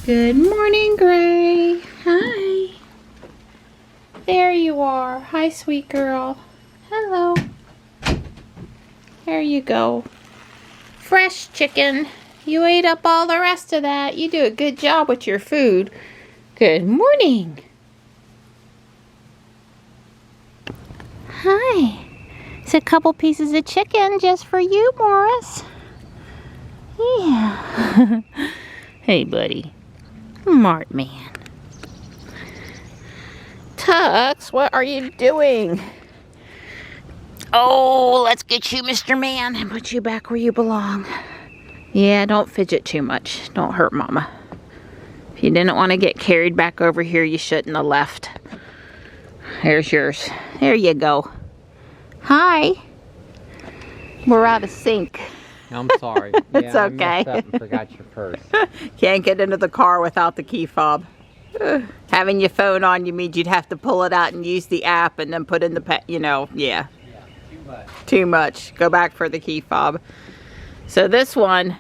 Good morning, Gray. Hi. There you are. Hi, sweet girl. Hello. There you go. Fresh chicken. You ate up all the rest of that. You do a good job with your food. Good morning. Hi. It's a couple pieces of chicken just for you, Morris. Yeah. Hey, buddy. Smart man. Tux, what are you doing? Oh, let's get you, Mr. Man, and put you back where you belong. Yeah, don't fidget too much. Don't hurt Mama. If you didn't want to get carried back over here, you shouldn't have left. Here's yours. There you go. Hi. We're out of sync. I'm sorry. It's yeah, okay. I messed up and forgot your purse. Can't get into the car without the key fob. Having your phone on you means you'd have to pull it out and use the app and then put in the, yeah. Yeah, too much. Too much. Go back for the key fob. So this one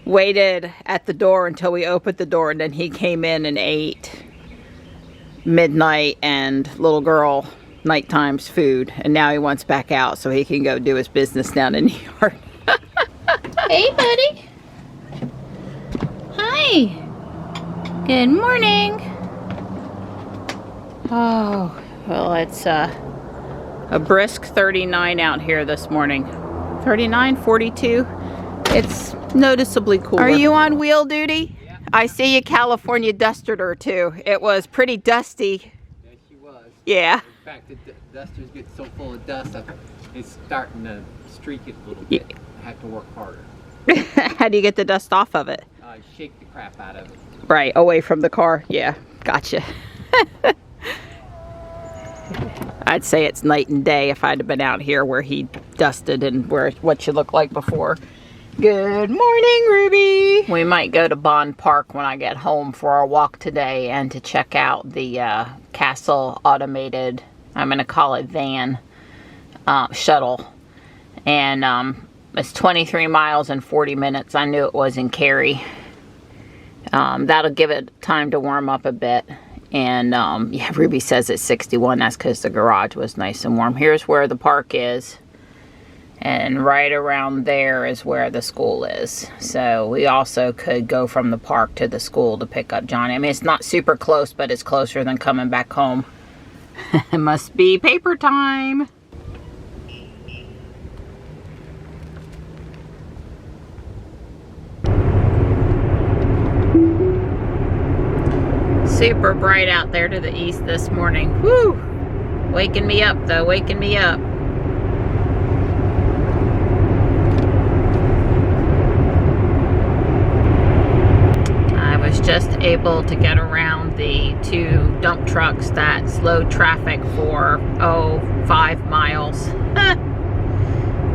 waited at the door until we opened the door, and then he came in and ate midnight and little girl nighttime's food, and now he wants back out so he can go do his business down in New York. Hey, buddy. Hi. Good morning. Oh, well, it's a brisk 39 out here this morning. 39, 42. It's noticeably cooler. Are you on wheel duty? Yeah. I see you California dusted her too. It was pretty dusty. Yes, she was. Yeah. In fact, the dusters get so full of dust, it's starting to streak it a little bit. I have to work harder. How do you get the dust off of it? Shake the crap out of it. Right, away from the car. Yeah, gotcha. I'd say it's night and day if I'd have been out here where he dusted and what you look like before. Good morning, Ruby. We might go to Bond Park when I get home for our walk today and to check out the Castle automated, I'm going to call it van, shuttle. And it's 23 miles in 40 minutes. I knew it was in Cary. That'll give it time to warm up a bit. And yeah, Ruby says it's 61. That's because the garage was nice and warm. Here's where the park is. And right around there is where the school is. So we also could go from the park to the school to pick up Johnny. I mean, it's not super close, but it's closer than coming back home. It must be paper time. Super bright out there to the east this morning. Woo! Waking me up though, waking me up. I was just able to get around the two dump trucks that slowed traffic for, 5 miles.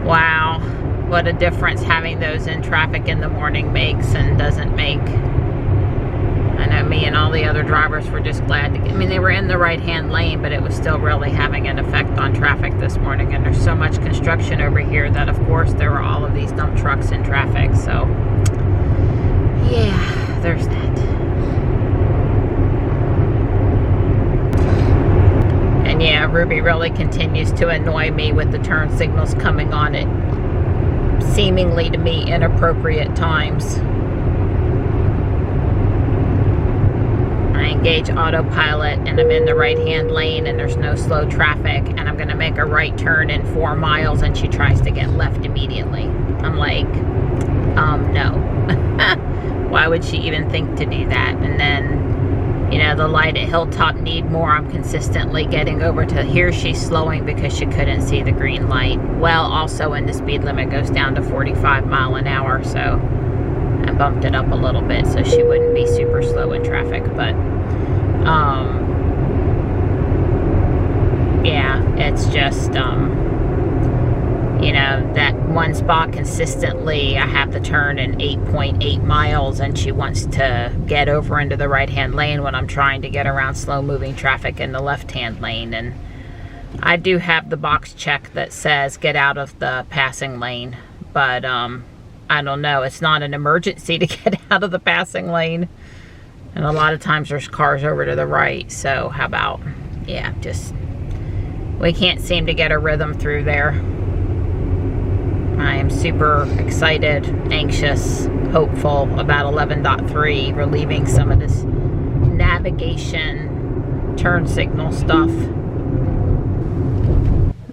Wow, what a difference having those in traffic in the morning makes and doesn't make. I know me and all the other drivers were just glad to get, I mean, they were in the right-hand lane, but it was still really having an effect on traffic this morning. And there's so much construction over here that, of course, there were all of these dump trucks in traffic. So, yeah, there's that. And yeah, Ruby really continues to annoy me with the turn signals coming on at seemingly to me inappropriate times. I engage autopilot and I'm in the right-hand lane and there's no slow traffic and I'm going to make a right turn in 4 miles and she tries to get left immediately. I'm like, no. Why would she even think to do that? And then, you know, the light at Hilltop Needmore, I'm consistently getting over to here. She's slowing because she couldn't see the green light. Well, also when the speed limit goes down to 45 miles an hour, so I bumped it up a little bit so she wouldn't be super slow in traffic, but yeah, it's just you know, that one spot consistently I have the turn in 8.8 miles and she wants to get over into the right-hand lane when I'm trying to get around slow-moving traffic in the left-hand lane. And I do have the box check that says get out of the passing lane, but I don't know, it's not an emergency to get out of the passing lane. And a lot of times there's cars over to the right, so how about, yeah, just, we can't seem to get a rhythm through there. I am super excited, anxious, hopeful about 11.3, relieving some of this navigation turn signal stuff.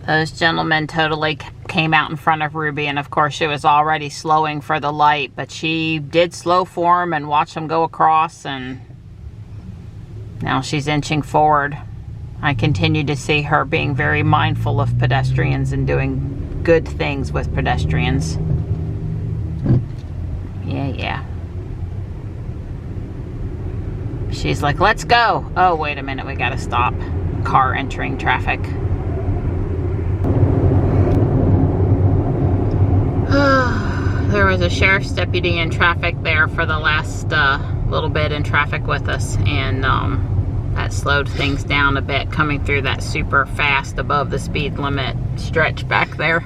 Those gentlemen totally came out in front of Ruby, and of course she was already slowing for the light, but she did slow for him and watch him go across, and now she's inching forward. I continue to see her being very mindful of pedestrians and doing good things with pedestrians. Yeah. She's like, let's go. Oh, wait a minute, we gotta stop. Car entering traffic. There was a sheriff's deputy in traffic there for the last little bit in traffic with us, and that slowed things down a bit coming through that super fast above the speed limit stretch back there.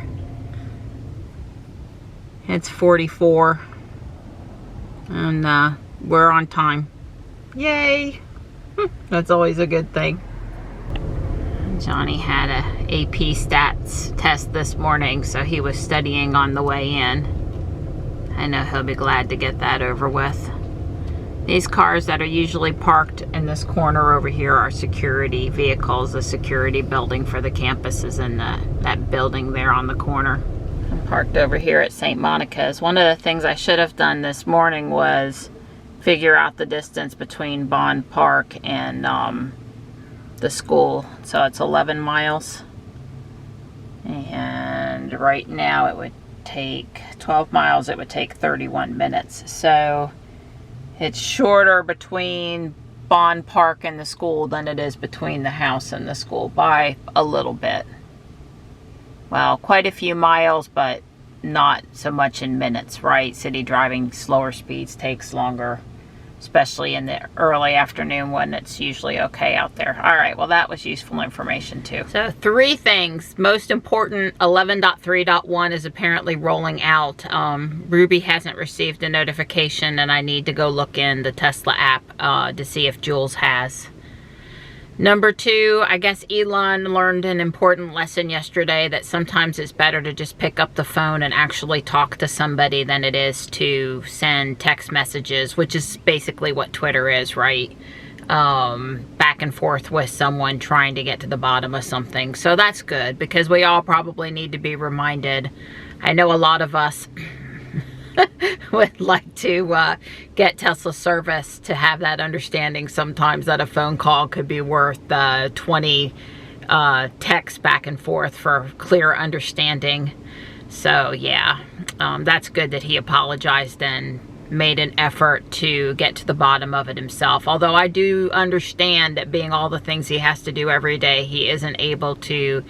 It's 44 and we're on time. Yay! That's always a good thing. Johnny had a AP stats test this morning, so he was studying on the way in. I know he'll be glad to get that over with. These cars that are usually parked in this corner over here are security vehicles. The security building for the campus is in that building there on the corner. I'm parked over here at St. Monica's. One of the things I should have done this morning was figure out the distance between Bond Park and the school. So it's 11 miles. And right now it would take 12 miles, it would take 31 minutes. So it's shorter between Bond Park and the school than it is between the house and the school by a little bit. Well, quite a few miles, but not so much in minutes, right? City driving, slower speeds takes longer, especially in the early afternoon when it's usually okay out there. All right, well, that was useful information too. So 3 things. Most important, 11.3.1 is apparently rolling out. Ruby hasn't received a notification, and I need to go look in the Tesla app to see if Jules has. Number 2, I guess Elon learned an important lesson yesterday that sometimes it's better to just pick up the phone and actually talk to somebody than it is to send text messages, which is basically what Twitter is, right? Back and forth with someone trying to get to the bottom of something. So that's good, because we all probably need to be reminded. I know a lot of us would like to get Tesla service to have that understanding sometimes that a phone call could be worth 20 texts back and forth for clear understanding. So yeah, that's good that he apologized and made an effort to get to the bottom of it himself. Although I do understand that being all the things he has to do every day, he isn't able to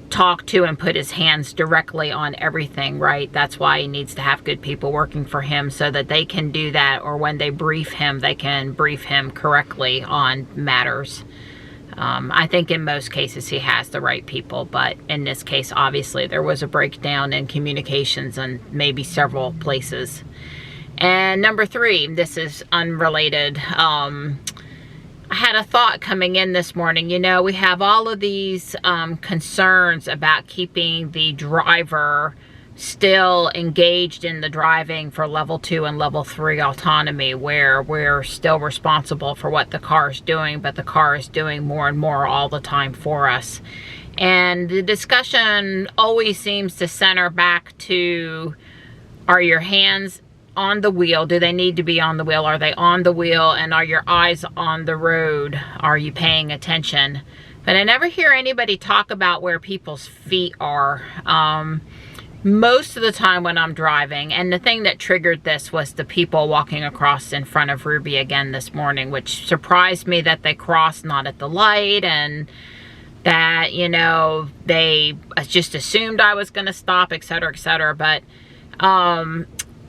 talk to and put his hands directly on everything, right? That's why he needs to have good people working for him so that they can do that, or when they brief him, they can brief him correctly on matters. I think in most cases he has the right people, but in this case, obviously, there was a breakdown in communications in maybe several places. And number 3, this is unrelated. I had a thought coming in this morning. You know, we have all of these concerns about keeping the driver still engaged in the driving for level 2 and level 3 autonomy, where we're still responsible for what the car is doing, but the car is doing more and more all the time for us. And the discussion always seems to center back to, are your hands on the wheel? Do they need to be on the wheel? Are they on the wheel? And are your eyes on the road? Are you paying attention? But I never hear anybody talk about where people's feet are. Most of the time when I'm driving, and the thing that triggered this was the people walking across in front of Ruby again this morning, which surprised me that they crossed not at the light, and that, you know, they just assumed I was going to stop, etc., etc. But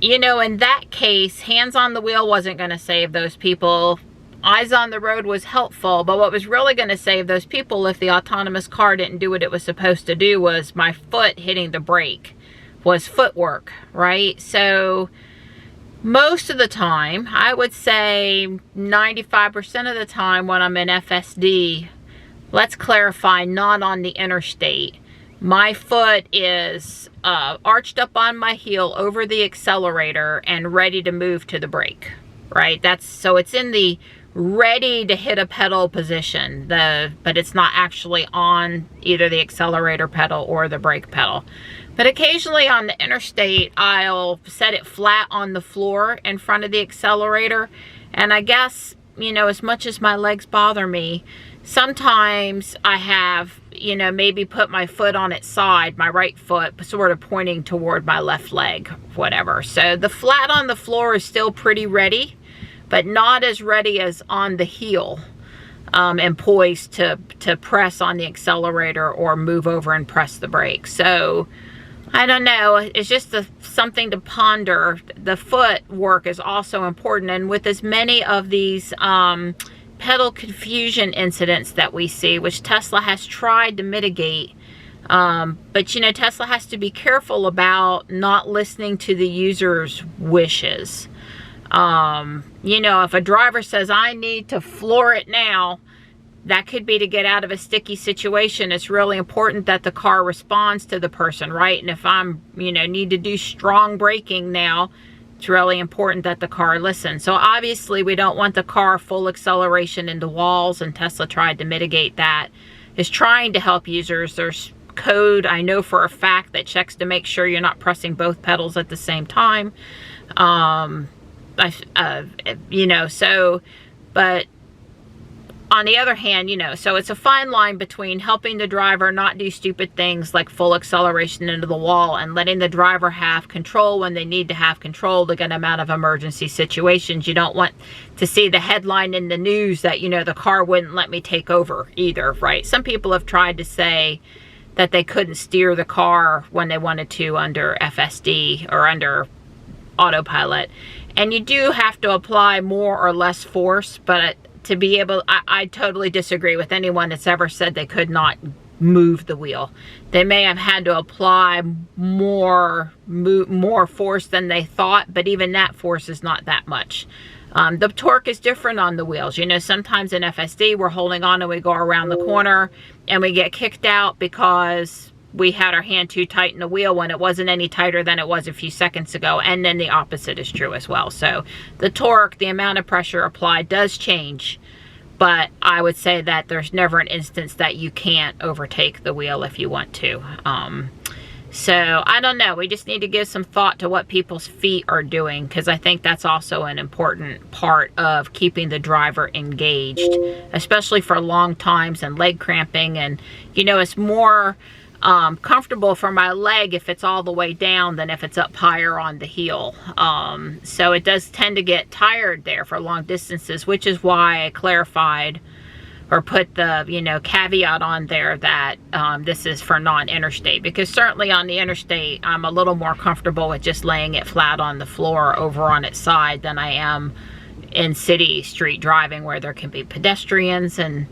you know, in that case, hands on the wheel wasn't going to save those people. Eyes on the road was helpful, but what was really going to save those people if the autonomous car didn't do what it was supposed to do was my foot hitting the brake, was footwork, right? So most of the time, I would say 95% of the time when I'm in FSD, let's clarify, not on the interstate, my foot is arched up on my heel over the accelerator and ready to move to the brake, right? So it's in the ready to hit a pedal position, but it's not actually on either the accelerator pedal or the brake pedal. But occasionally on the interstate, I'll set it flat on the floor in front of the accelerator. And I guess, you know, as much as my legs bother me, sometimes I have, you know, maybe put my foot on its side, my right foot, sort of pointing toward my left leg, whatever. So the flat on the floor is still pretty ready, but not as ready as on the heel. And poised to press on the accelerator or move over and press the brake. So I don't know, it's just something to ponder. The foot work is also important, and with as many of these pedal confusion incidents that we see, which Tesla has tried to mitigate, but you know, Tesla has to be careful about not listening to the user's wishes. You know, if a driver says, I need to floor it now, that could be to get out of a sticky situation. It's really important that the car responds to the person, right? And if I'm, you know, need to do strong braking now, it's really important that the car listens. So obviously we don't want the car full acceleration into walls, and Tesla tried to mitigate that. Is trying to help users. There's code, I know for a fact, that checks to make sure you're not pressing both pedals at the same time. You know, so, but on the other hand, you know, so it's a fine line between helping the driver not do stupid things like full acceleration into the wall and letting the driver have control when they need to have control to get them out of emergency situations. You don't want to see the headline in the news that, you know, the car wouldn't let me take over either, right? Some people have tried to say that they couldn't steer the car when they wanted to under FSD or under autopilot. And you do have to apply more or less force, but to be able, I totally disagree with anyone that's ever said they could not move the wheel. They may have had to apply more force than they thought, but even that force is not that much. The torque is different on the wheels. You know, sometimes in FSD, we're holding on and we go around the corner and we get kicked out because we had our hand too tight in the wheel when it wasn't any tighter than it was a few seconds ago. And then the opposite is true as well. So the torque, the amount of pressure applied does change, but I would say that there's never an instance that you can't overtake the wheel if you want to. So I don't know, we just need to give some thought to what people's feet are doing, because I think that's also an important part of keeping the driver engaged, especially for long times and leg cramping. And you know, it's more comfortable for my leg if it's all the way down than if it's up higher on the heel. So it does tend to get tired there for long distances, which is why I clarified or put the, you know, caveat on there that this is for non-interstate, because certainly on the interstate I'm a little more comfortable with just laying it flat on the floor over on its side than I am in city street driving where there can be pedestrians, and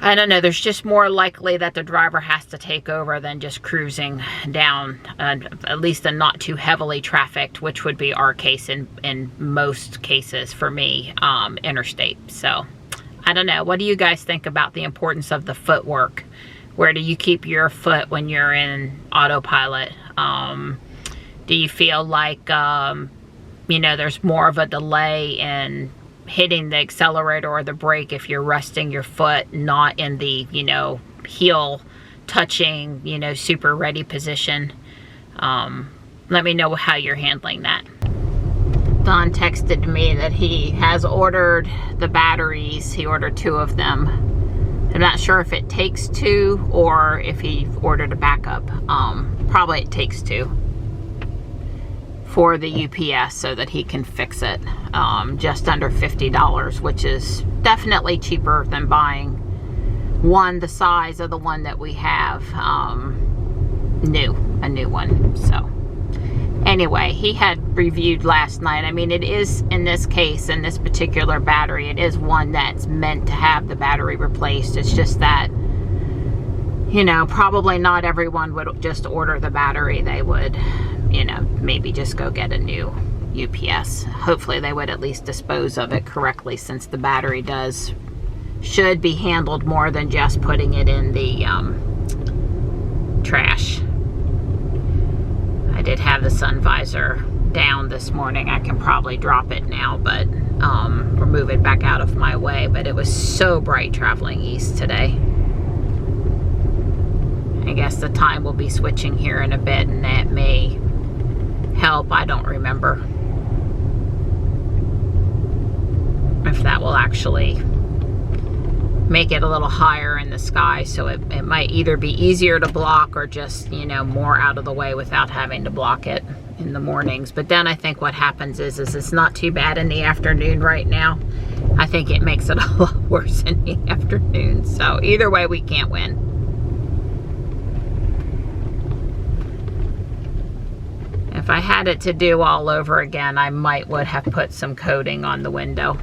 I don't know, there's just more likely that the driver has to take over than just cruising down, at least in not too heavily trafficked, which would be our case in most cases for me, interstate. So I don't know, what do you guys think about the importance of the footwork? Where do you keep your foot when you're in autopilot? Do you feel like, you know, there's more of a delay in hitting the accelerator or the brake if you're resting your foot not in the, you know, heel touching, you know, super ready position? Let me know how you're handling that. Don texted me that he has ordered the batteries. He ordered 2 of them. I'm not sure if it takes 2 or if he ordered a backup. Probably it takes 2 for the UPS so that he can fix it. Just under $50, which is definitely cheaper than buying one the size of the one that we have, a new one. So anyway, he had reviewed last night. I mean, it is, in this case, in this particular battery, it is one that's meant to have the battery replaced. It's just that, you know, probably not everyone would just order the battery. They would, you know, maybe just go get a new UPS. Hopefully they would at least dispose of it correctly, since the battery should be handled more than just putting it in the trash. I did have the sun visor down this morning. I can probably drop it now, but or move it back out of my way, but it was so bright traveling east today. I guess the time will be switching here in a bit, and that may help. I don't remember if that will actually make it a little higher in the sky, so it might either be easier to block or just, you know, more out of the way without having to block it in the mornings. But then I think what happens is it's not too bad in the afternoon right now. I think it makes it a lot worse in the afternoon. So either way, we can't win. If I had it to do all over again, I would have put some coating on the window.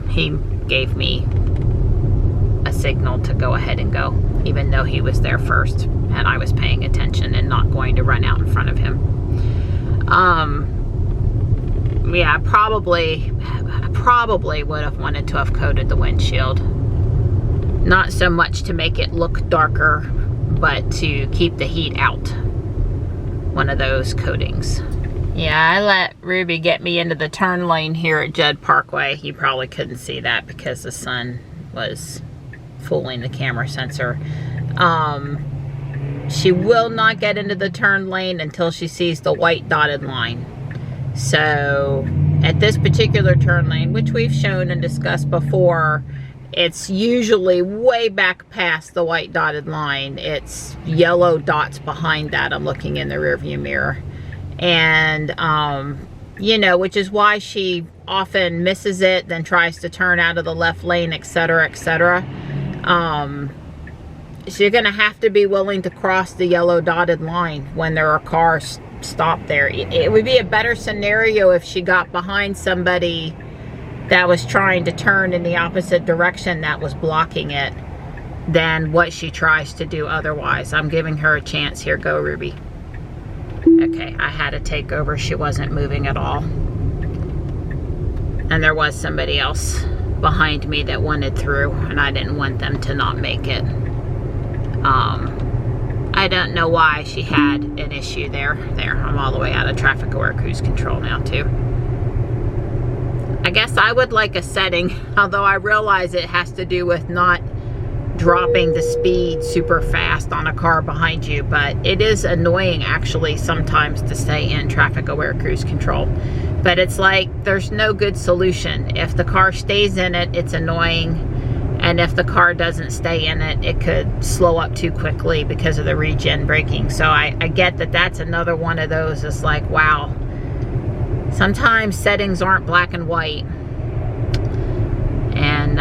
He gave me a signal to go ahead and go, even though he was there first and I was paying attention and not going to run out in front of him. Yeah, I probably would have wanted to have coated the windshield. Not so much to make it look darker, but to keep the heat out. One of those coatings. Yeah, I let Ruby get me into the turn lane here at Judd Parkway. You probably couldn't see that because the sun was fooling the camera sensor. She will not get into the turn lane until she sees the white dotted line. So at this particular turn lane, which we've shown and discussed before, it's usually way back past the white dotted line. It's yellow dots behind that. I'm looking in the rearview mirror. And, you know, which is why she often misses it, then tries to turn out of the left lane, etc., etc. So you're going to have to be willing to cross the yellow dotted line when there are cars stopped there. It would be a better scenario if she got behind somebody that was trying to turn in the opposite direction that was blocking it than what she tries to do otherwise. I'm giving her a chance here. Go, Ruby. Okay, I had to take over. She wasn't moving at all. And there was somebody else behind me that wanted through, and I didn't want them to not make it. I don't know why she had an issue there. There, I'm all the way out of traffic aware cruise control now too. I guess I would like a setting, although I realize it has to do with not dropping the speed super fast on a car behind you, but it is annoying actually sometimes to stay in traffic aware cruise control. But it's like there's no good solution. If the car stays in it, it's annoying, and if the car doesn't stay in it, it could slow up too quickly because of the regen braking. So I get that that's another one of those. It's like, wow, sometimes settings aren't black and white, and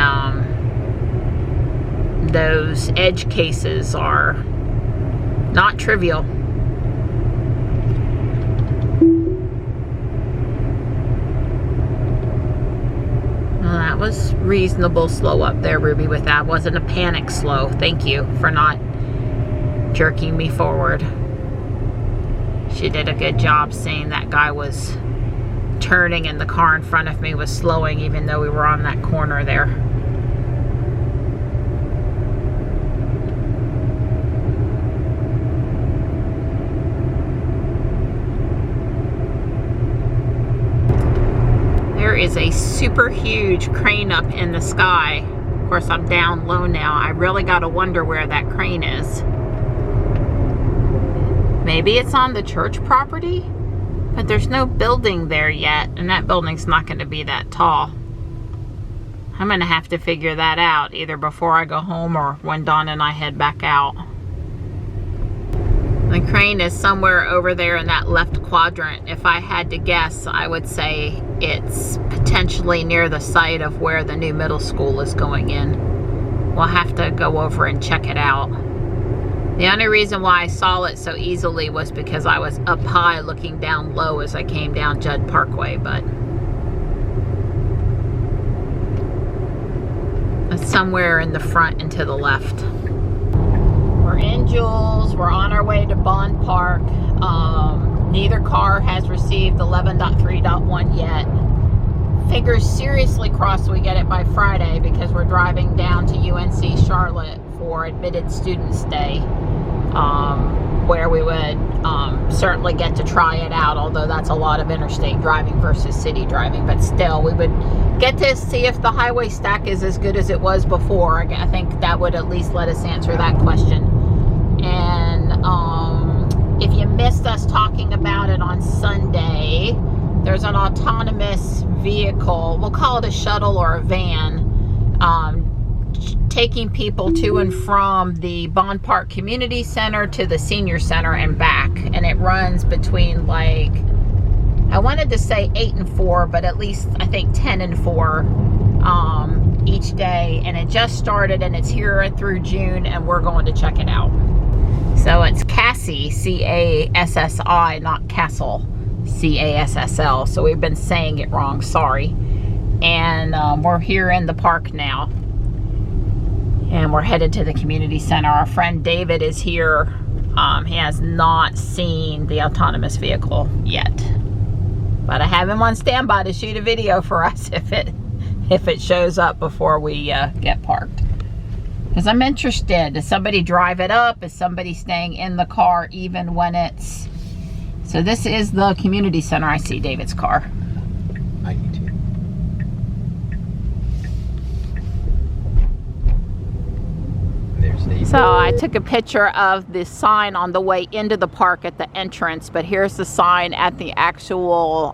those edge cases are not trivial. Well, that was reasonable slow up there, Ruby, with that. Wasn't a panic slow. Thank you for not jerking me forward. She did a good job seeing that guy was turning and the car in front of me was slowing, even though we were on that corner there. There is a super huge crane up in the sky. Of course, I'm down low now. I really got to wonder where that crane is. Maybe it's on the church property, but there's no building there yet, and that building's not going to be that tall. I'm going to have to figure that out either before I go home or when Dawn and I head back out. The crane is somewhere over there in that left quadrant. If I had to guess, I would say it's potentially near the site of where the new middle school is going in. We'll have to go over and check it out. The only reason why I saw it so easily was because I was up high looking down low as I came down Judd Parkway, but it's somewhere in the front and to the left. We're in Jules. We're on our way to Bond Park. Neither car has received 11.3.1 yet. Fingers seriously crossed we get it by Friday, because we're driving down to UNC Charlotte for Admitted Students Day, where we would certainly get to try it out, although that's a lot of interstate driving versus city driving. But still, we would get to see if the highway stack is as good as it was before. I think that would at least let us answer that question. And if you missed us talking about it on Sunday, there's an autonomous vehicle, we'll call it a shuttle or a van, taking people to and from the Bond Park Community Center to the Senior Center and back. And it runs between, like, I wanted to say 8 and 4, but at least I think 10 and 4 each day. And it just started, and it's here through June, and we're going to check it out. So it's Cassie, C-A-S-S-I, not Castle, C-A-S-S-L. So we've been saying it wrong, sorry. And we're here in the park now. And we're headed to the community center. Our friend David is here. He has not seen the autonomous vehicle yet. But I have him on standby to shoot a video for us if it shows up before we get parked. Because I'm interested. Does somebody drive it up? Is somebody staying in the car even when it's... So this is the community center. I see David's car. I do too. There's David. So I took a picture of the sign on the way into the park at the entrance, but here's the sign at the actual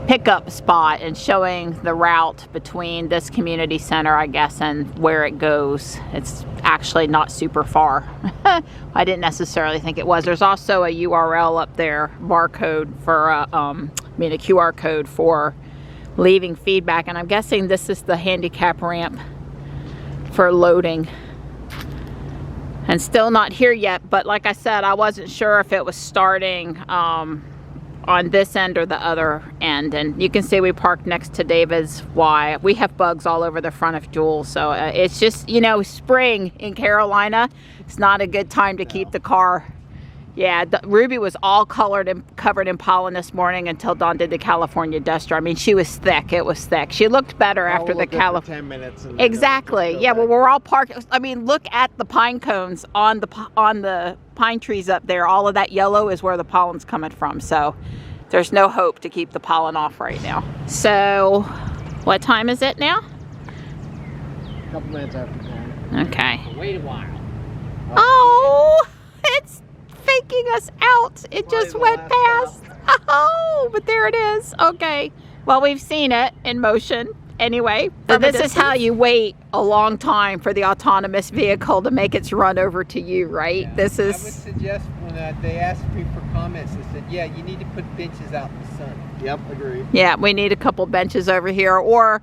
pickup spot, and showing the route between this community center, I guess, and where it goes. It's actually not super far. I didn't necessarily think it was. There's also a URL up there, barcode for a QR code for leaving feedback, and I'm guessing this is the handicap ramp for loading. And still not here yet, but like I said, I wasn't sure if it was starting on this end or the other end. And you can see we parked next to David's. Why? We have bugs all over the front of Jules, so it's just, you know, spring in Carolina. It's not a good time to keep the car. Yeah, Ruby was all colored and covered in pollen this morning until Dawn did the California duster. I mean, she was thick. It was thick. She looked better after the California. 10 minutes. And exactly. Yeah. Well, we're all parked. I mean, look at the pine cones on the pine trees up there. All of that yellow is where the pollen's coming from. So there's no hope to keep the pollen off right now. So, what time is it now? A couple minutes after 10. Okay. Wait a while. Oh, it's faking us out. It just went past. Oh, but there it is. Okay. Well, we've seen it in motion. Anyway, so this is how you wait a long time for the autonomous vehicle to make its run over to you, right? Yeah. This is... I would suggest when they asked me for comments, they said, yeah, you need to put benches out in the sun. Yep, agreed. Yeah, we need a couple benches over here, or,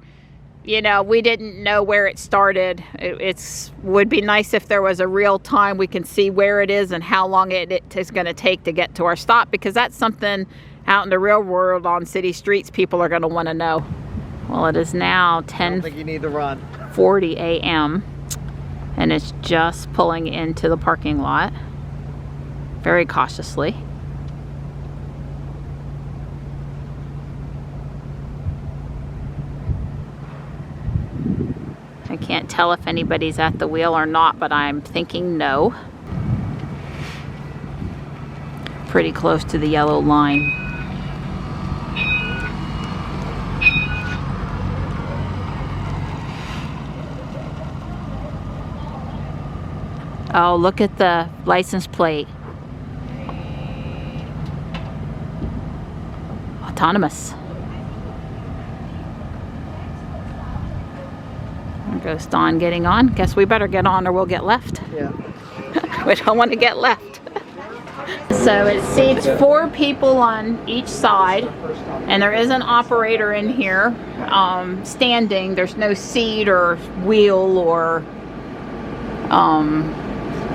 you know, we didn't know where it started. It would be nice if there was a real time we can see where it is and how long it is going to take to get to our stop, because that's something out in the real world on city streets people are going to want to know. Well, it is now 10:40 a.m. and it's just pulling into the parking lot very cautiously. I can't tell if anybody's at the wheel or not, but I'm thinking no. Pretty close to the yellow line. Oh, look at the license plate. Autonomous. There goes Dawn getting on. Guess we better get on or we'll get left. Yeah. We don't want to get left. So it seats 4 people on each side, and there is an operator in here standing. There's no seat or wheel or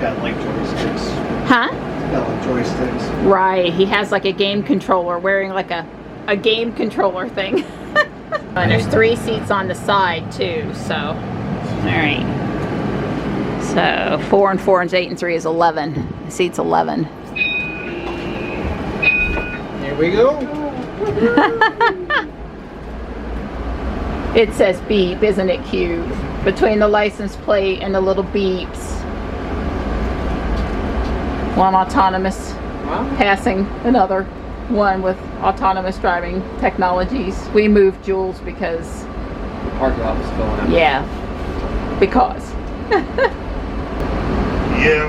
Got like joysticks. Huh? Got like joysticks. Right, he has like a game controller, wearing like a game controller thing. And there's 3 seats on the side too, so, all right. So 4 and 4 and 8 and 3 is 11. Seats 11. Here we go. It says beep, isn't it cute? Between the license plate and the little beeps. One autonomous passing another one with autonomous driving technologies. We moved Jules because... The parking lot was filling up. Yeah. Because. Yeah,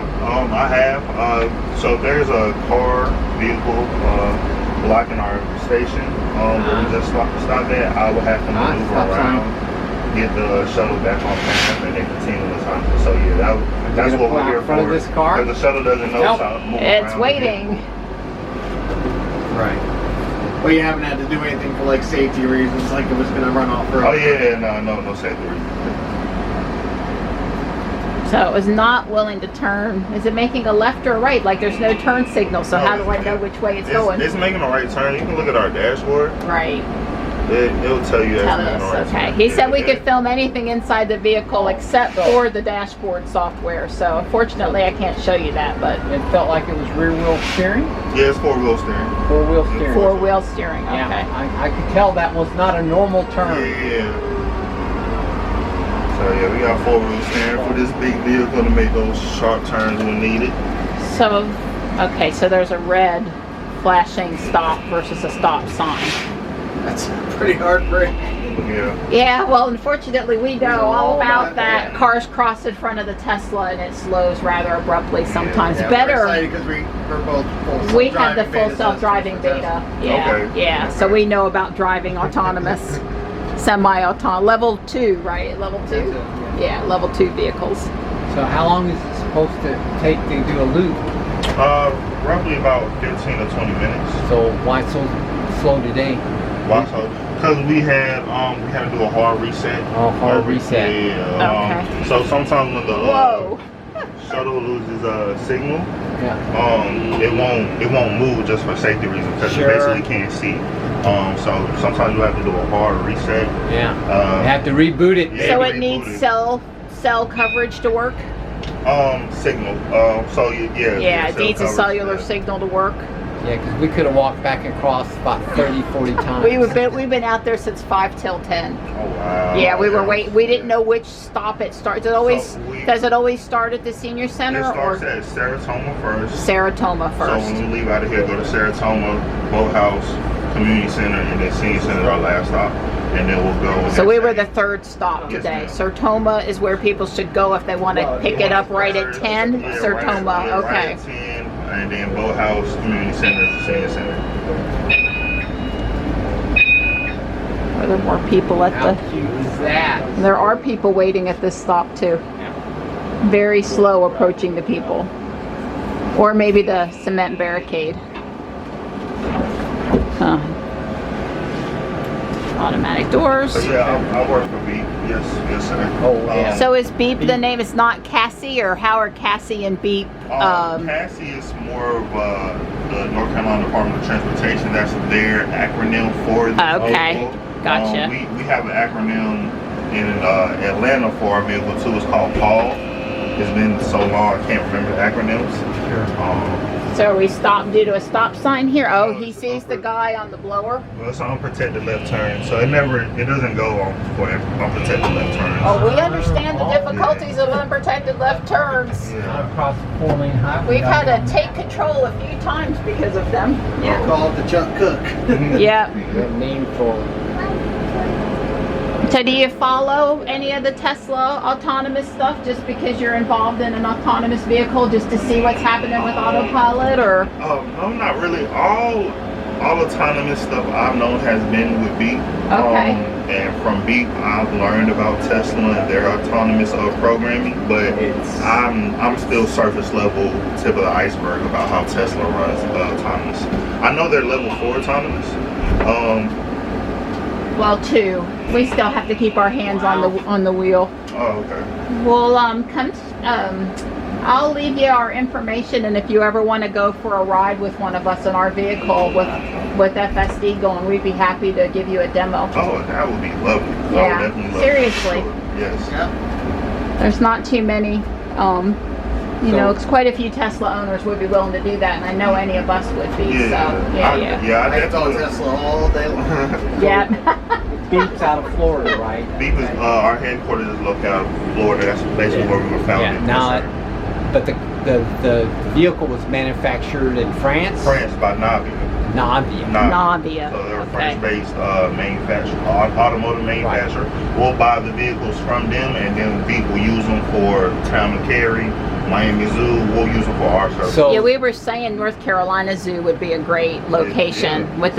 I have. So there's a vehicle blocking our station. Where we just stopped at. I will have to maneuver around, get the shuttle back on path, and then continue the time. So yeah, that's what we're here for. Of this car? Because the shuttle doesn't know how to move It's around waiting. Right. Well, you haven't had to do anything for like safety reasons, like it was gonna run off road. Oh yeah, no safety reason. So it was not willing to turn. Is it making a left or a right? Like there's no turn signal, so how do I know which way it's going? It's making a right turn. You can look at our dashboard. Right. It'll tell you Tell making a us, right okay. turn. He said we could film anything inside the vehicle except for the dashboard software. So unfortunately I can't show you that, but It felt like it was rear wheel steering? Yeah, it's 4-wheel steering. 4-wheel steering. four-wheel steering, okay. Yeah, I could tell that was not a normal turn. Yeah. So yeah, we got 4-wheel steering for this big vehicle to make those sharp turns when needed. So, okay, so there's a red flashing stop versus a stop sign. That's pretty hard break. Yeah. Yeah, well, unfortunately, we know all about that. Cars cross in front of the Tesla and it slows rather abruptly sometimes. Yeah, Better. because we're both full We have the self-driving full beta self-driving testers for beta. Tesla. Yeah, Okay. yeah. So we know about driving autonomous, semi-autonomous, level 2, right? Level 2? That's it, Yeah, level 2 vehicles. So how long is it supposed to take to do a loop? Roughly about 15 to 20 minutes. So why so slow today? Because we had to do a hard reset. Oh, hard reset. Yeah. Okay. So sometimes when the Whoa. shuttle loses a signal, Yeah. it won't move just for safety reasons because Sure. it basically can't see. So sometimes you have to do a hard reset. Yeah. You have to reboot it. Yeah, So we it needs rebooted. cell coverage to work? Signal. So yeah. Yeah, it cell needs a coverage, cellular yeah. signal to work. Yeah, because we could have walked back across about 30, 40 times. We've been out there since 5 till 10. Oh wow. Yeah, we were waiting. We didn't know which stop it starts. Does it always start at the senior center It starts or at Saratoga first. Saratoga first? So when we leave out of here, go to Saratoga, Boathouse, Community Center, and then Senior Center is our last stop. And then we'll go. So we were the third stop Yes, today. ma'am. Saratoga is where people should go if they want to pick it up right at 10. Yeah, Saratoga, right okay. at 10, and then Boathouse, Community Center, Senior Center. Are there more people at How the... cute is that? There are people waiting at this stop too. Very slow approaching the people. Or maybe the cement barricade. Huh. Automatic doors. So yeah, I work for Beep. Yes, sir. Oh, yeah. So is Beep the name? It's not Cassie, or how are Cassie and Beep? Cassie is more of the North Carolina Department of Transportation. That's their acronym for the Okay. vehicle. Gotcha. We have an acronym in Atlanta for our vehicle too. It's called Paul. It's been so long I can't remember the acronyms. Sure. So we stopped due to a stop sign here. Oh, he sees the guy on the blower. Well, it's an unprotected left turn, so it doesn't go on for unprotected left turns. Oh, we understand the difficulties of unprotected left turns. Not across the 4-lane highway. We've had to take control a few times because of them. Yeah. Call it the Chuck Cook. Yep. The name for So do you follow any of the Tesla autonomous stuff just because you're involved in an autonomous vehicle just to see what's happening with autopilot, or? No, not really. All autonomous stuff I've known has been with Beep. Okay. And from Beep, I've learned about Tesla and their autonomous programming, but I'm still surface level, tip of the iceberg about how Tesla runs autonomous. I know they're level 4 autonomous. Well, 2. We still have to keep our hands on the wheel. Oh, okay. Well, I'll leave you our information, and if you ever want to go for a ride with one of us in our vehicle with FSD going, we'd be happy to give you a demo. Oh, that would be lovely. I Yeah, would definitely love seriously. to. Yes. Yeah. There's not too many You know, it's quite a few Tesla owners would be willing to do that, and I know any of us would be. I thought Tesla all day long. Yeah. Beep's out of Florida, right? Beep is our headquarters is located out of Florida. That's basically where we were founded. But the vehicle was manufactured in France. France by Navia. Navia. So they're a French-based manufacturer, automotive manufacturer. Right. We'll buy the vehicles from them, and then Beep will use them for town and carry. Miami Zoo, we'll use them for our service. So, yeah, we were saying North Carolina Zoo would be a great location with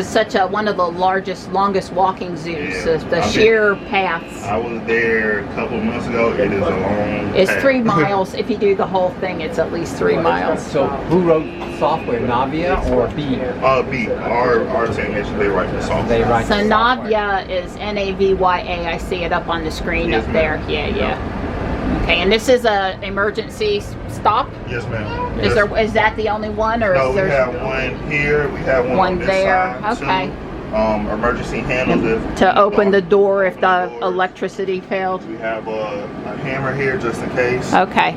such one of the longest walking zoos. The sheer paths. I was there a couple of months ago. It is a long It's path. 3 miles. If you do the whole thing, it's at least 3 miles. So who wrote software, Navia or Beep? Beep. Our technicians, they write the software. So Navia is Navya. I see it up on the screen up there. Yeah. Okay, and this is a emergency stop? Yes, ma'am. Is that the only one, or no? is there? We have one here. We have one on this there. Side, okay. Emergency handles to open the door if the electricity failed. We have a hammer here just in case. Okay.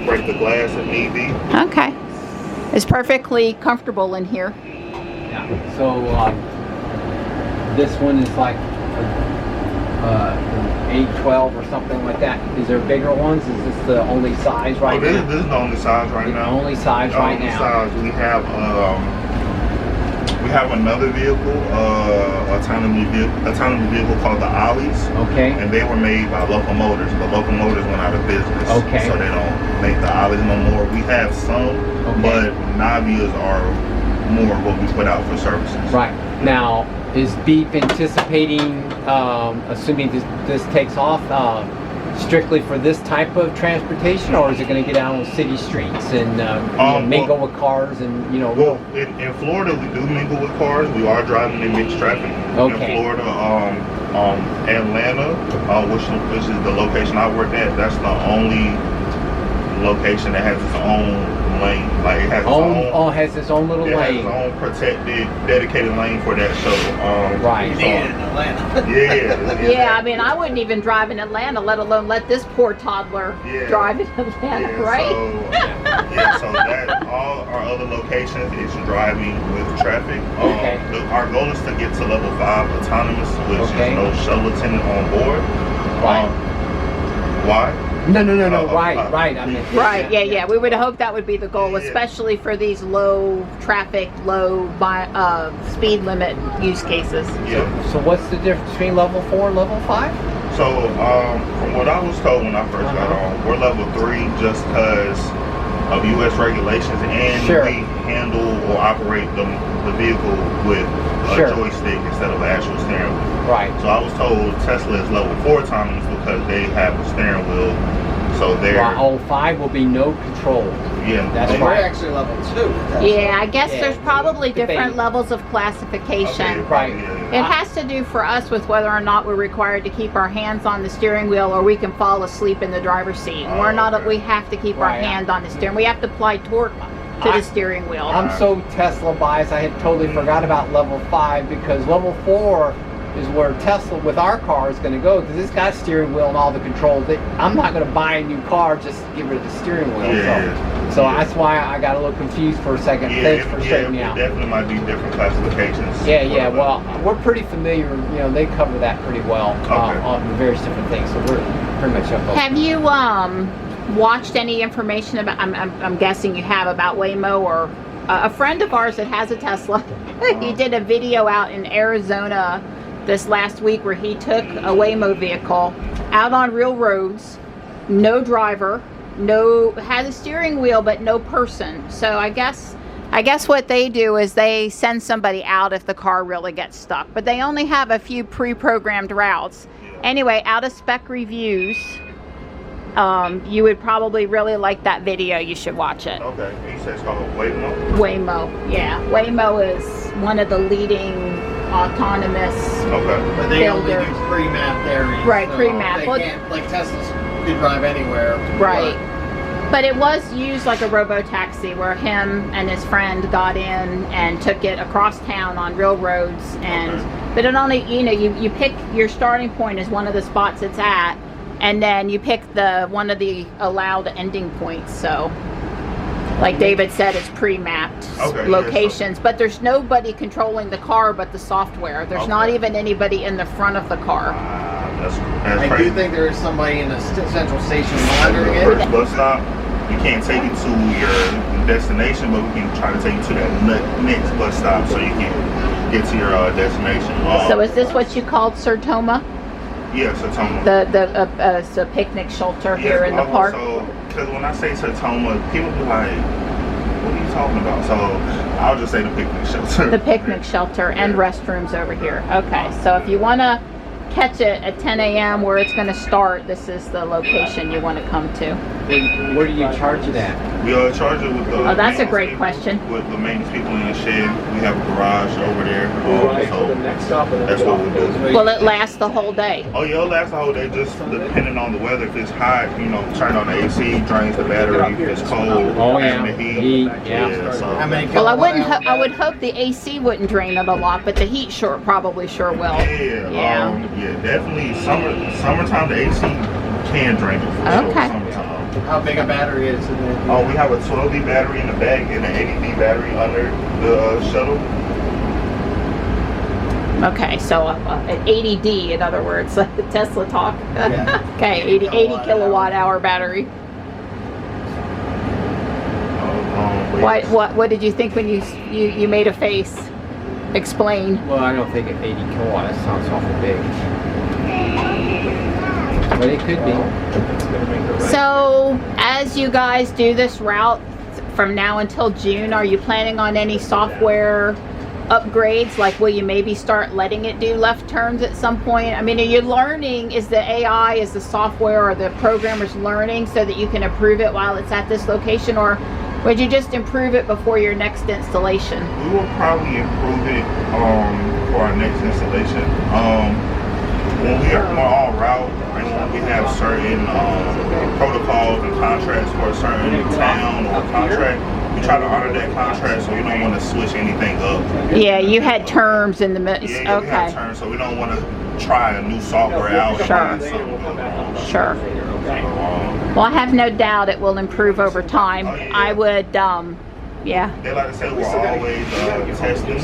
Break the glass if need be. Okay. It's perfectly comfortable in here. Yeah. So this one is like 812 or something like that. Is there bigger ones? Is this the only size right now? This is the only size right now. The only size right now. We have another vehicle, autonomous vehicle called the Ollies. Okay. And they were made by Locomotives, but Locomotives went out of business. Okay. So they don't make the Ollies no more. We have some, but Navias are more what we put out for services. Right. Now, is Beep anticipating, assuming this takes off, strictly for this type of transportation, or is it going to get out on city streets and mingle with cars and Well, in Florida we do mingle with cars. We are driving in mixed traffic. Okay. In Florida, Atlanta, which is the location I work at, that's the only location that has its own lane. Like it has its own. Has its own little lane. It has its own protected, dedicated lane for that shuttle. Right. You need it in Atlanta. Yeah, I mean, I wouldn't even drive in Atlanta, let alone let this poor toddler drive in Atlanta, right? So that all our other locations is driving with traffic. Our goal is to get to level 5 autonomous, which is no shuttle attendant on board. Why? No. Right. I mean, Right. We would hope that would be the goal, especially for these low traffic, low speed limit use cases. So what's the difference between level 4 and level 5? So from what I was told when I first got on, we're level 3 just because of U.S. regulations, and we handle or operate the vehicle with a joystick instead of an actual steering wheel. Right. So I was told Tesla is level 4 autonomous because they have a steering wheel. So they're 5 will be no control. Yeah, that's right. We're actually level 2. Yeah, I guess there's probably different levels of classification. It has to do for us with whether or not we're required to keep our hands on the steering wheel, or we can fall asleep in the driver's seat. We're not. We have to keep our hand on the steering. We have to apply torque to the steering wheel. I'm so Tesla biased. I had totally forgot about level 5 because level 4 is where Tesla with our car is going to go, because it's got a steering wheel and all the controls. I'm not going to buy a new car just to get rid of the steering wheel. So that's why I got a little confused for a second. Thanks for straightening me out. Definitely might be different classifications. Well, we're pretty familiar. They cover that pretty well on the various different things. So we're pretty much up. Have you watched any information about? I'm guessing you have, about Waymo, or a friend of ours that has a Tesla. He did a video out in Arizona this last week where he took a Waymo vehicle out on real roads, no driver, had a steering wheel but no person. So I guess what they do is they send somebody out if the car really gets stuck, but they only have a few pre-programmed routes. Anyway, out of spec reviews, you would probably really like that video. You should watch it. Okay, you said it's called Waymo? Waymo, yeah. Waymo is one of the leading autonomous but they only do pre-mapped areas. Right, so pre-mapped. They can't, like Tesla's could drive anywhere. Right. But it was used like a robo-taxi where him and his friend got in and took it across town on real roads. And but it only, you pick your starting point as one of the spots it's at, and then you pick one of the allowed ending points. So like David said, it's pre-mapped locations, but there's nobody controlling the car but the software. There's not even anybody in the front of the car. That's I crazy. do think there is somebody in the central station monitoring The it. first bus stop, we can't take you to your destination, but we can try to take you to that next bus stop so you can get to your destination. So is this what you called Sertoma? Yes, Sertoma. It's a picnic shelter here in the park? So, because when I say Sertoma, people be like, what are you talking about? So I'll just say the picnic shelter. The picnic shelter and restrooms over here. Okay, so if you want to catch it at 10 a.m. where it's going to start, this is the location you want to come to. Where do you charge it at? We charge it with the that's a maintenance great people, question. With the maintenance people in the shed. We have a garage over there. So that's what we do. Will it last the whole day? Oh yeah, it'll last the whole day, just depending on the weather. If it's hot, you know, turn on the AC, drains the battery. If it's cold, add the heat. So. How many Well, I kilowatt would hope the AC wouldn't drain it a lot, but the heat probably sure will. Yeah, definitely. Summertime the AC can drain it for sure. Summertime. How big a battery is it? Oh, we have a 12V battery in the back and an 80V battery under the shuttle. Okay, so an 80D, in other words, like the Tesla talk. Yeah. Okay, 80 kilowatt hour battery. What did you think when you made a face? Explain. Well, I don't think at 80 kilowatt, that sounds awful big. But it could be. So, as you guys do this route from now until June, are you planning on any software upgrades? Like, will you maybe start letting it do left turns at some point? I mean, are you learning? Is the AI, is the software or the programmers learning so that you can improve it while it's at this location? Or would you just improve it before your next installation? We will probably improve it for our next installation. When we are on route, we have certain protocols and contracts for a certain town or contract. We try to honor that contract, so we don't want to switch anything up. Yeah, you had terms in the midst. Yeah, we have Okay. terms, so we don't want to try a new software out. Sure. Well, I have no doubt it will improve over time. Oh, yeah. I would, yeah. They like to say we're always testing.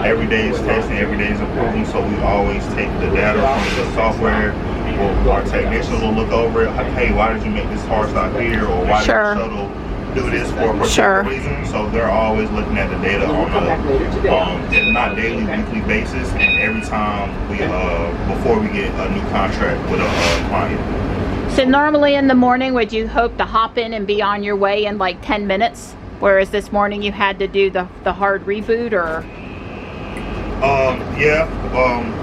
Every day is testing, every day is improving, so we always take the data from the software. Our technicians will look over it. Like, hey, why did you make this hard stop here? Or why did the shuttle do this for a particular reason? So they're always looking at the data on a not daily, weekly basis, and every time we before we get a new contract with a client. So normally in the morning, would you hope to hop in and be on your way in like 10 minutes? Whereas this morning you had to do the hard reboot, or?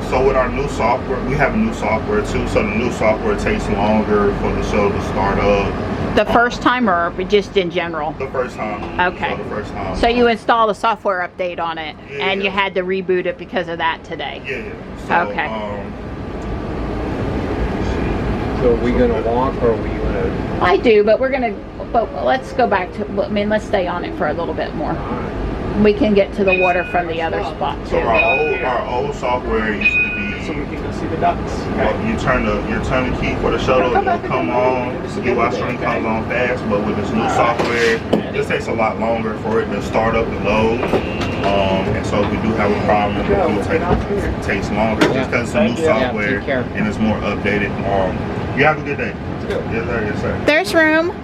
So with our new software, we have new software too. So the new software takes longer for the show to start up. The first time, or just in general? The first time. Okay. So the first time. So you installed a software update on it, and you had to reboot it because of that today? Yeah. So, okay. So are we going to walk, or are we going to? I do, but let's go back to, I mean, let's stay on it for a little bit more. We can get to the water from the other spot too. So our old software used to be, So we can go see the ducks. you turn the key for the shuttle, it'll come on, the wash stream comes on fast, but with this new software, it takes a lot longer for it to start up and load. And so if we do have a problem, it takes longer just because it's a new software and it's more updated. You have a good day. Yes, sir. Yes, sir. There's room.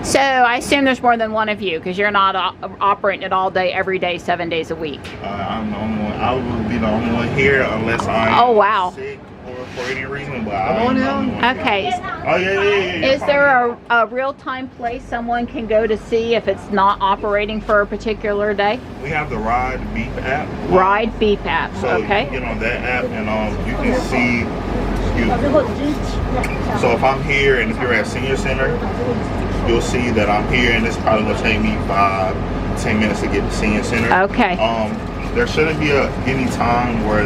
So I assume there's more than one of you because you're not operating it all day, every day, 7 days a week. I'm the only one. I will be the only one here unless I'm sick or for any reason. But I'm the only one. Okay. Oh yeah. Is there a real-time place someone can go to see if it's not operating for a particular day? We have the Ride Beep app. Ride Beep app. So okay. you get on that app and you can see. So if I'm here and if you're at Senior Center, you'll see that I'm here and it's probably gonna take me 5-10 minutes to get to Senior Center. Okay. There shouldn't be any time where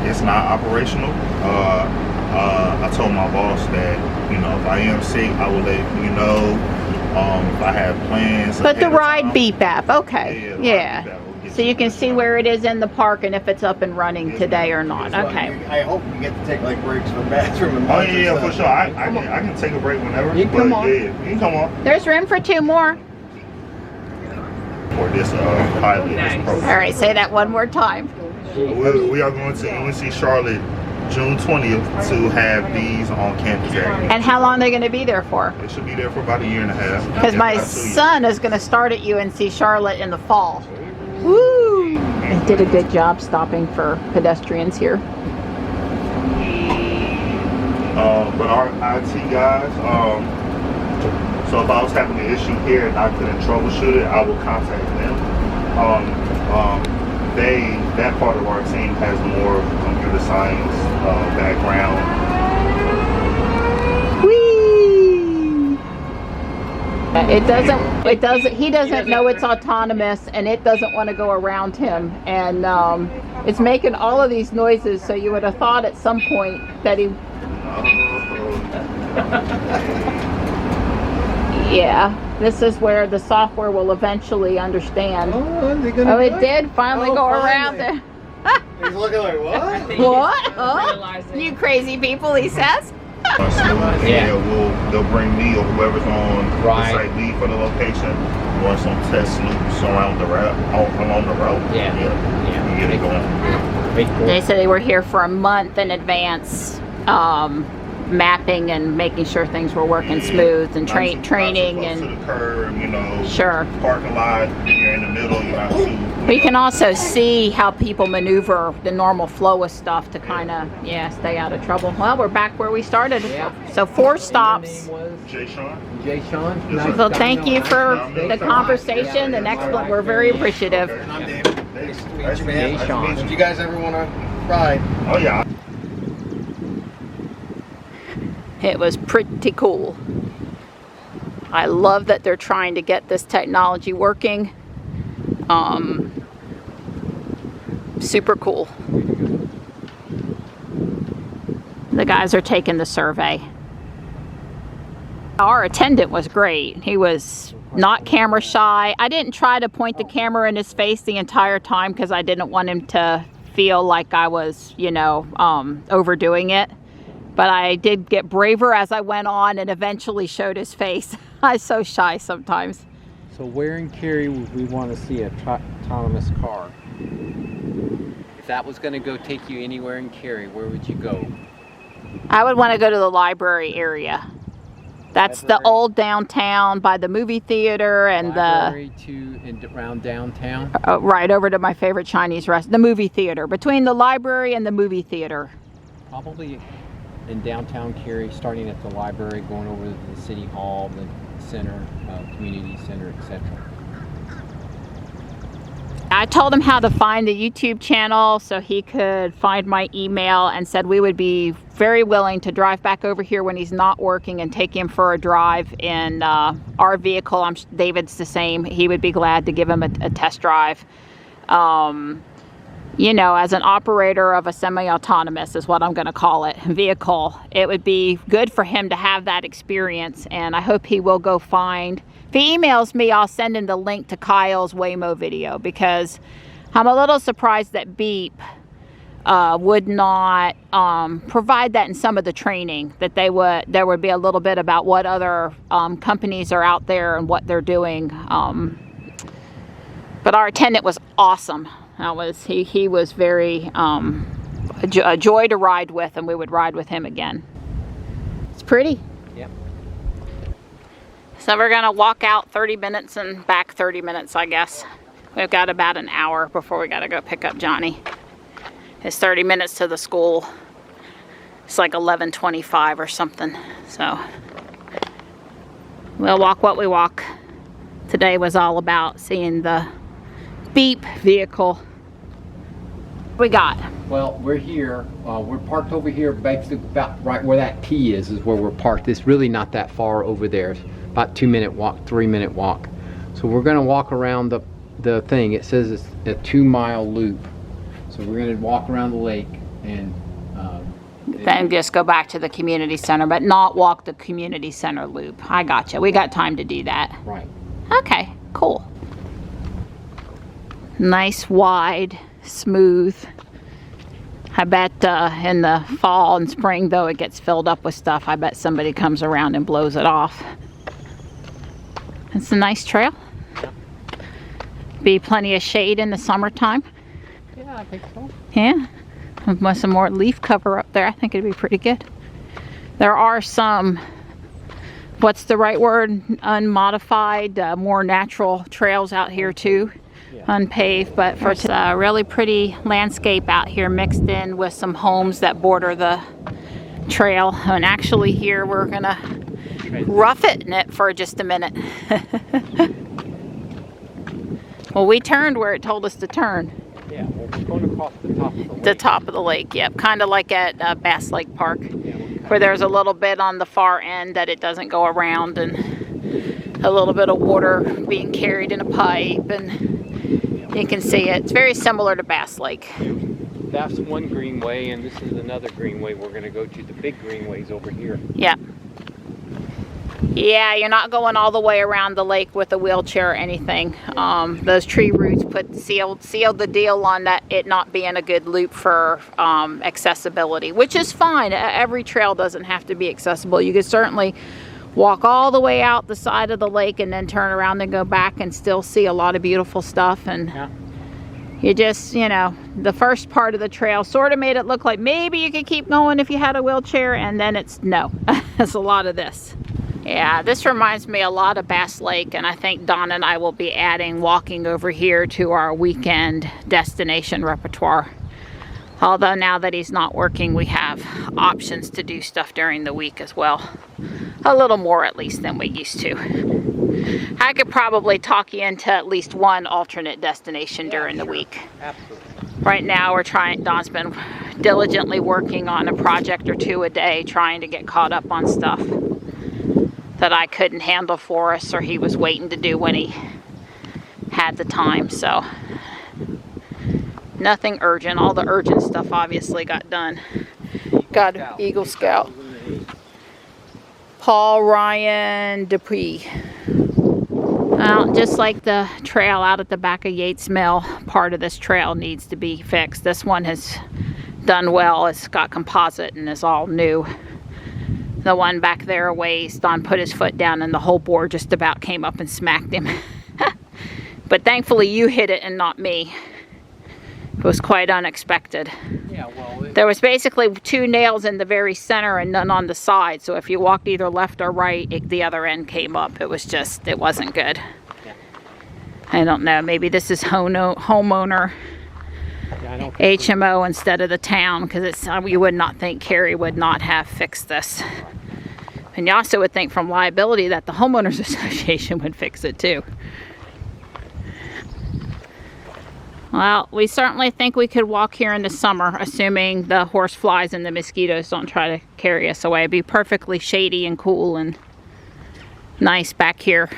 it's not operational. I told my boss that, if I am sick, I will let you know. If I have plans. But the Ride Beep app, okay. Yeah. So you can see where it is in the park and if it's up and running today or not. Okay. I hope we get to take like breaks for bathroom and Oh yeah, for sure. I can take a break whenever. You can come on. Yeah, you can come on. There's room for 2 more. For this pilot, this program. All right, say that one more time. We are going to UNC Charlotte June 20th to have these on campus area. And how long are they going to be there for? It should be there for about 1.5 years. Because my son is going to start at UNC Charlotte in the fall. Woo! They did a good job stopping for pedestrians here. But our IT guys, so if I was having an issue here and I couldn't troubleshoot it, I would contact them. That part of our team has more computer science background. Whee! He doesn't know it's autonomous, and it doesn't want to go around him, and it's making all of these noises, so you would have thought at some point that he... Yeah, this is where the software will eventually understand. Oh, it did finally go around there. He's looking like, what? What? Huh? You crazy people, he says. They'll bring me or whoever's on the site lead for the location, run some test loops around the route, along the route. Yeah. Get it going. They said they were here for a month in advance, mapping and making sure things were working smooth, and training and to the curb, sure. Parking lot, you're in the middle, you're not too. But you can also see how people maneuver the normal flow of stuff to kind of stay out of trouble. Well, we're back where we started. Yeah. So 4 stops. Jay Sean. Jay Sean. Yes, Nice. So thank you for the conversation and excellent. We're very appreciative. I'm David. Nice to meet you, man. Jay Sean. If you guys ever want to ride. Oh yeah. It was pretty cool. I love that they're trying to get this technology working. Super cool. The guys are taking the survey. Our attendant was great. He was not camera shy. I didn't try to point the camera in his face the entire time because I didn't want him to feel like I was, overdoing it. But I did get braver as I went on and eventually showed his face. I'm so shy sometimes. So where in Cary would we want to see a autonomous car? If that was going to go take you anywhere in Cary, where would you go? I would want to go to the library area. That's the old downtown by the movie theater and library and around downtown? Right over to my favorite Chinese restaurant, the movie theater. Between the library and the movie theater. Probably in downtown Cary, starting at the library, going over to the city hall, the center, community center, etc. I told him how to find the YouTube channel so he could find my email, and said we would be very willing to drive back over here when he's not working and take him for a drive in our vehicle. David's the same. He would be glad to give him a test drive. As an operator of a semi-autonomous is what I'm going to call it, vehicle, it would be good for him to have that experience, and I hope he will go find. If he emails me, I'll send him the link to Kyle's Waymo video, because I'm a little surprised that Beep would not provide that in some of the training, that there would be a little bit about what other companies are out there and what they're doing. But our attendant was awesome. He was very a joy to ride with, and we would ride with him again. It's pretty. Yep. So we're gonna walk out 30 minutes and back 30 minutes, I guess. We've got about an hour before we gotta go pick up Johnny. It's 30 minutes to the school. It's like 11:25 or something. So we'll walk what we walk. Today was all about seeing the Beep vehicle. What we got? Well, we're here. We're parked over here, basically about right where that T is where we're parked. It's really not that far over there. It's about 2-minute walk, 3-minute walk. So we're going to walk around the thing. It says it's a 2-mile loop. So we're going to walk around the lake and then just go back to the community center, but not walk the community center loop. I gotcha. We got time to do that. right. Okay, cool. Nice, wide, smooth. I bet in the fall and spring, though, it gets filled up with stuff. I bet somebody comes around and blows it off. It's a nice trail. Be plenty of shade in the summertime. Yeah, I think so. Yeah, with some more leaf cover up there, I think it'd be pretty good. There are some, what's the right word, unmodified, more natural trails out here too. Yeah. Unpaved, but for a really pretty landscape out here mixed in with some homes that border the trail. And actually here we're gonna rough it in it for just a minute. Well, we turned where it told us to turn. Yeah, we're going across the top of the lake. The top of the lake, yep. Kind of like at Bass Lake Park, where there's a little bit on the far end that it doesn't go around, and a little bit of water being carried in a pipe, and you can see it. It's very similar to Bass Lake. That's one greenway, and this is another greenway we're going to go to. The big greenways over here. Yeah. Yeah, you're not going all the way around the lake with a wheelchair or anything. Those tree roots sealed the deal on that, it not being a good loop for accessibility, which is fine. Every trail doesn't have to be accessible. You could certainly walk all the way out the side of the lake and then turn around and go back and still see a lot of beautiful stuff. And you just, you know, the first part of the trail sort of made it look like maybe you could keep going if you had a wheelchair, and then it's no. It's a lot of this. Yeah, this reminds me a lot of Bass Lake, and I think Don and I will be adding walking over here to our weekend destination repertoire. Although now that he's not working, we have options to do stuff during the week as well. A little more at least than we used to. I could probably talk you into at least one alternate destination during the week. Absolutely. Right now Don's been diligently working on a project or two a day, trying to get caught up on stuff that I couldn't handle for us, or he was waiting to do when he had the time. So nothing urgent. All the urgent stuff obviously got done. Got Eagle Scout. Paul Ryan Dupree. Well, just like the trail out at the back of Yates Mill, part of this trail needs to be fixed. This one has done well. It's got composite and is all new. The one back there a ways, Don put his foot down and the whole board just about came up and smacked him. But thankfully you hit it and not me. It was quite unexpected. Yeah, well, there was basically 2 nails in the very center and none on the side. So if you walked either left or right, the other end came up. It wasn't good. Yeah. I don't know, maybe this is homeowner HMO instead of the town, because you would not think Carrie would not have fixed this. And you also would think from liability that the homeowners association would fix it too. Well, we certainly think we could walk here in the summer, assuming the horse flies and the mosquitoes don't try to carry us away. It'd be perfectly shady and cool and nice back here.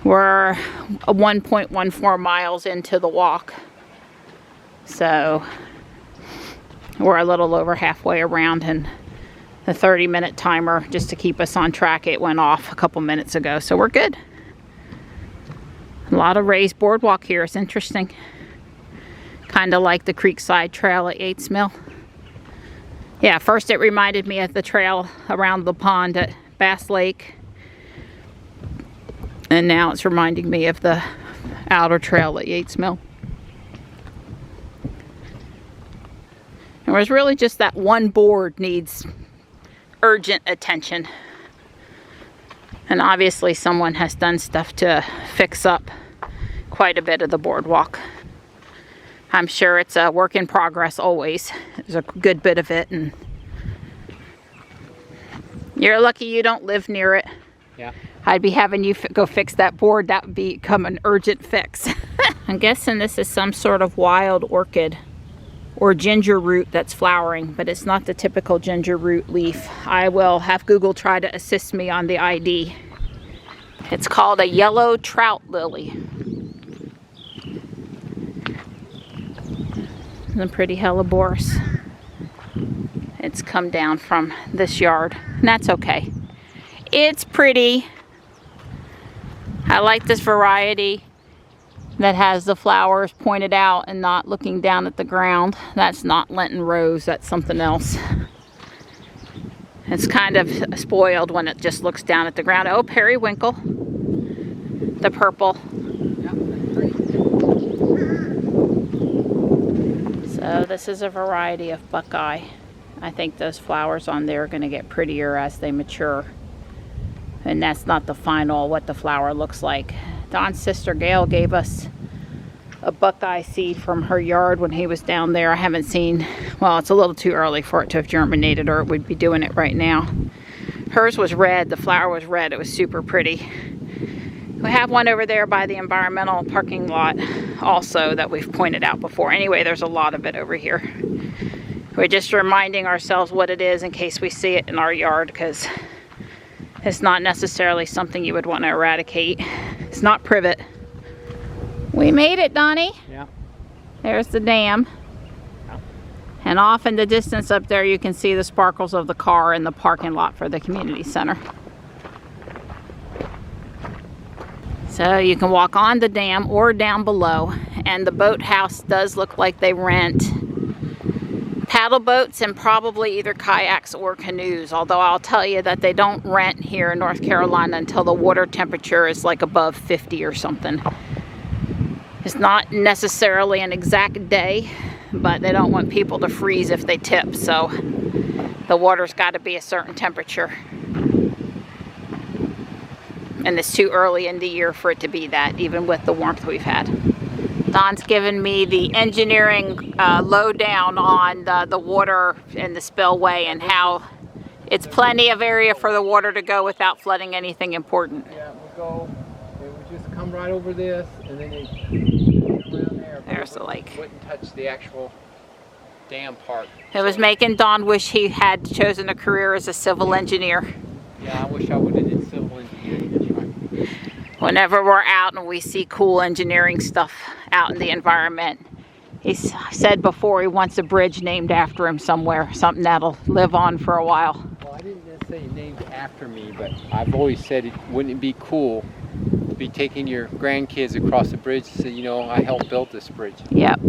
We're 1.14 miles into the walk, so we're a little over halfway around, and the 30-minute timer, just to keep us on track, it went off a couple minutes ago, so we're good. A lot of raised boardwalk here. It's interesting. Kind of like the Creekside Trail at Yates Mill. Yeah, first it reminded me of the trail around the pond at Bass Lake. And now it's reminding me of the outer trail at Yates Mill. It was really just that one board needs urgent attention. And obviously someone has done stuff to fix up quite a bit of the boardwalk. I'm sure it's a work in progress always. There's a good bit of it, and you're lucky you don't live near it. Yeah. I'd be having you go fix that board. That would become an urgent fix. I'm guessing this is some sort of wild orchid or ginger root that's flowering, but it's not the typical ginger root leaf. I will have Google try to assist me on the ID. It's called a yellow trout lily. The pretty hellebores. It's come down from this yard, and that's okay. It's pretty. I like this variety. that has the flowers pointed out and not looking down at the ground. That's not Lenten rose, that's something else. It's kind of spoiled when it just looks down at the ground. Oh, periwinkle, the purple. So this is a variety of buckeye. I think those flowers on there are going to get prettier as they mature. And that's not the final, what the flower looks like. Don's sister Gail gave us a buckeye seed from her yard when he was down there. I haven't seen, well, it's a little too early for it to have germinated, or it would be doing it right now. Hers was red, the flower was red, it was super pretty. We have one over there by the environmental parking lot also that we've pointed out before. Anyway, there's a lot of it over here. We're just reminding ourselves what it is in case we see it in our yard, because it's not necessarily something you would want to eradicate. It's not privet. We made it, Donnie. Yeah. There's the dam. Yeah. And off in the distance up there you can see the sparkles of the car in the parking lot for the community center. So you can walk on the dam or down below, and the boathouse does look like they rent paddle boats and probably either kayaks or canoes, although I'll tell you that they don't rent here in North Carolina until the water temperature is like above 50 or something. It's not necessarily an exact day, but they don't want people to freeze if they tip, so the water's got to be a certain temperature. And it's too early in the year for it to be that, even with the warmth we've had. Don's given me the engineering lowdown on the water in the spillway and how it's plenty of area for the water to go without flooding anything important. Yeah, it would just come right over this, and then it around there. There's the lake. Wouldn't touch the actual dam part. It was making Don wish he had chosen a career as a civil engineer. Yeah, I wish I would have did civil engineering. That's right. Whenever we're out and we see cool engineering stuff out in the environment, he said before he wants a bridge named after him somewhere, something that'll live on for a while. Well, I didn't necessarily named after me, but I've always said, wouldn't it be cool to be taking your grandkids across the bridge and say, you know, I helped build this bridge. Yep.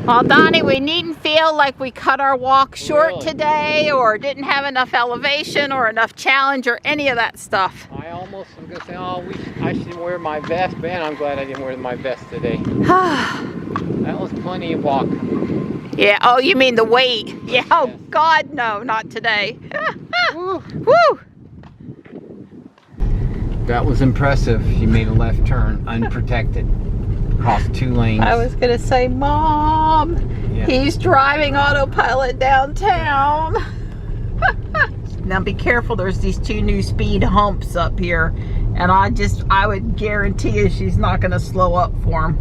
Well, Donnie, we needn't feel like we cut our walk short Really? Today, or didn't have enough elevation or enough challenge or any of that stuff. I almost was going to say, oh, I should wear my vest. Man, I'm glad I didn't wear my vest today. That was plenty of walk. Yeah, oh, you mean the weight. Yeah, oh, Yes. God, no, not today. Woo. Woo! That was impressive. She made a left turn unprotected. Across 2 lanes. I was gonna say, Mom, Yeah. he's driving autopilot downtown. Now be careful, there's these 2 new speed humps up here, and I would guarantee you she's not gonna slow up for him.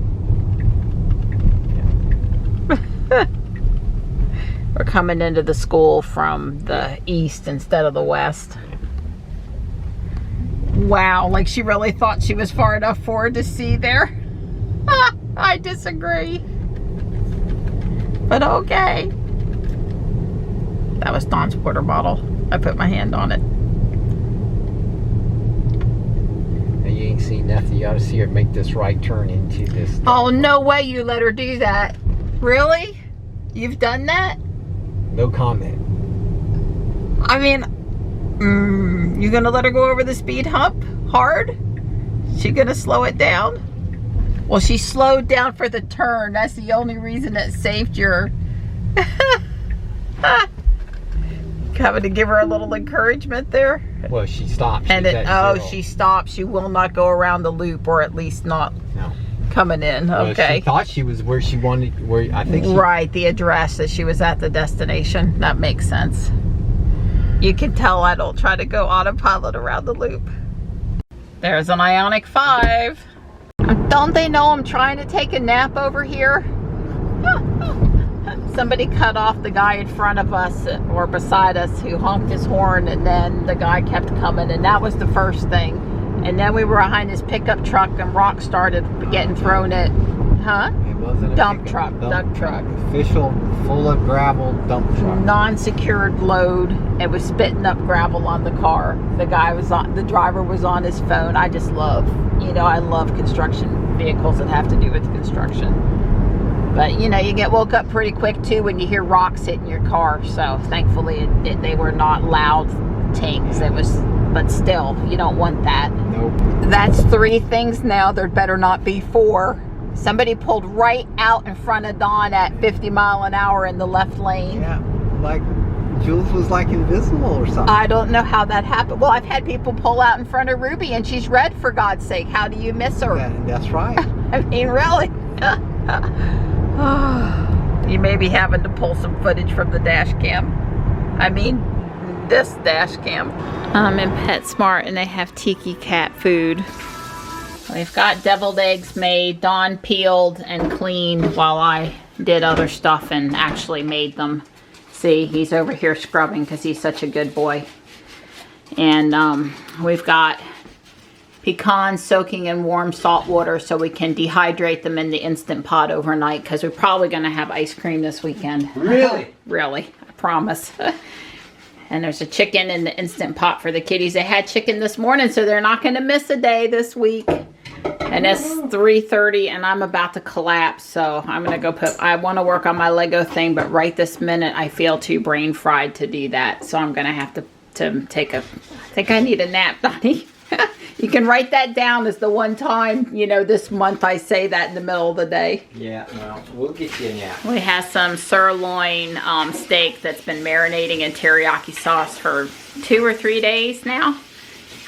We're coming into the school from the east instead of the west. Wow, like she really thought she was far enough forward to see there. I disagree. But okay. That was Don's water bottle. I put my hand on it. Now you ain't seen nothing. You ought to see her make this right turn into this. Oh, no way you let her do that. Really? You've done that? No comment. I mean, you gonna let her go over the speed hump hard? She gonna slow it down? Well, she slowed down for the turn. That's the only reason it saved your... Having to give her a little encouragement there. Well, she stopped. And She's it, at oh, 0. she stopped. She will not go around the loop, or at least not No. coming in. Well, Okay. she thought she was where she wanted. Where I think. She, Right, the address that she was at the destination. That makes sense. You can tell I don't try to go autopilot around the loop. There's an Ioniq 5. Don't they know I'm trying to take a nap over here? Somebody cut off the guy in front of us or beside us who honked his horn, and then the guy kept coming, and that was the first thing. And then we were behind his pickup truck and rocks started getting thrown at, huh? It Wasn't a dump pickup, truck, dump truck. Official, full of gravel dump truck. Non-secured load. It was spitting up gravel on the car. The driver was on his phone. I just love, I love construction vehicles that have to do with construction. But you get woke up pretty quick too when you hear rocks hitting your car. So thankfully they were not loud tings. But still, you don't want that. Nope. That's 3 things now. There better not be 4. Somebody pulled right out in front of Dawn at 50 mile an hour in the left lane. Yeah, like Jules was like invisible or something. I don't know how that happened. Well, I've had people pull out in front of Ruby and she's red, for God's sake. How do you miss her? Yeah, that's right. I mean, really? You may be having to pull some footage from the dash cam. I mean, this dash cam. I'm in PetSmart and they have Tiki cat food. We've got deviled eggs made. Dawn peeled and cleaned while I did other stuff and actually made them. See, he's over here scrubbing because he's such a good boy. And we've got pecans soaking in warm salt water so we can dehydrate them in the Instant Pot overnight because we're probably going to have ice cream this weekend. Really? Really, I promise. And there's a chicken in the Instant Pot for the kitties. They had chicken this morning, so they're not going to miss a day this week. And it's 3:30 and I'm about to collapse, so I'm going to go I want to work on my Lego thing, but right this minute I feel too brain fried to do that. So I'm going to have to take I think I need a nap, Donnie. You can write that down as the one time, this month I say that in the middle of the day. Yeah, well, we'll get you a nap. We have some sirloin steak that's been marinating in teriyaki sauce for 2 or 3 days now.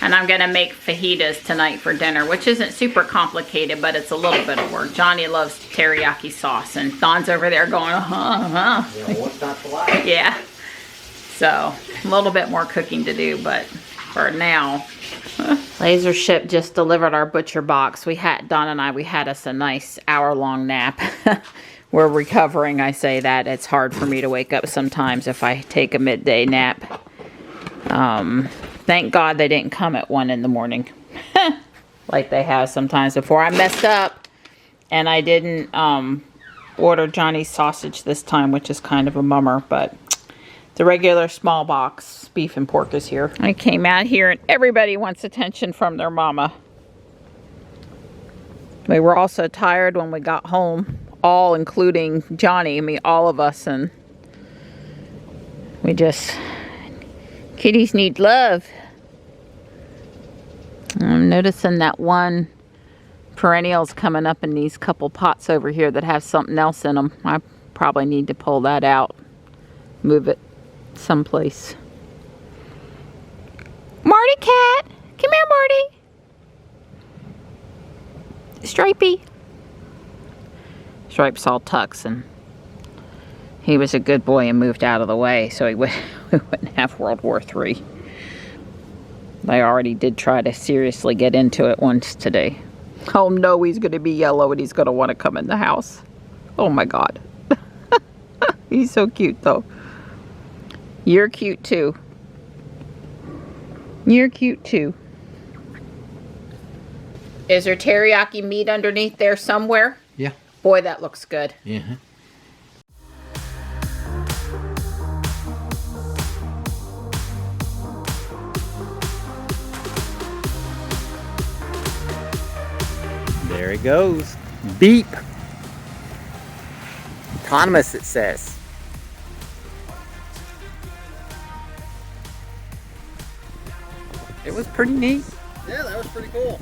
And I'm going to make fajitas tonight for dinner, which isn't super complicated, but it's a little bit of work. Johnny loves teriyaki sauce, and Don's over there going, Yeah, what's not to like? Yeah. So, a little bit more cooking to do, but for now. Laser Ship just delivered our butcher box. Don and I had us a nice hour-long nap. We're recovering, I say that. It's hard for me to wake up sometimes if I take a midday nap. Thank God they didn't come at 1 in the morning. Like they have sometimes before. I messed up and I didn't order Johnny's sausage this time, which is kind of a bummer, but the regular small box beef and pork is here. I came out here and everybody wants attention from their mama. We were all so tired when we got home, all including Johnny, I mean all of us, and kitties need love. I'm noticing that one perennial's coming up in these couple pots over here that have something else in them. I probably need to pull that out, move it someplace. Marty cat, come here, Marty. Stripey. Stripe's all tucks, and he was a good boy and moved out of the way so we wouldn't have World War III. I already did try to seriously get into it once today. Oh no, he's going to be yellow and he's going to want to come in the house. Oh my God. He's so cute though. You're cute too. You're cute too. Is there teriyaki meat underneath there somewhere? Yeah. Boy, that looks good. Yeah. There it goes. Beep. Autonomous, it says. It was pretty neat. Yeah, that was pretty cool.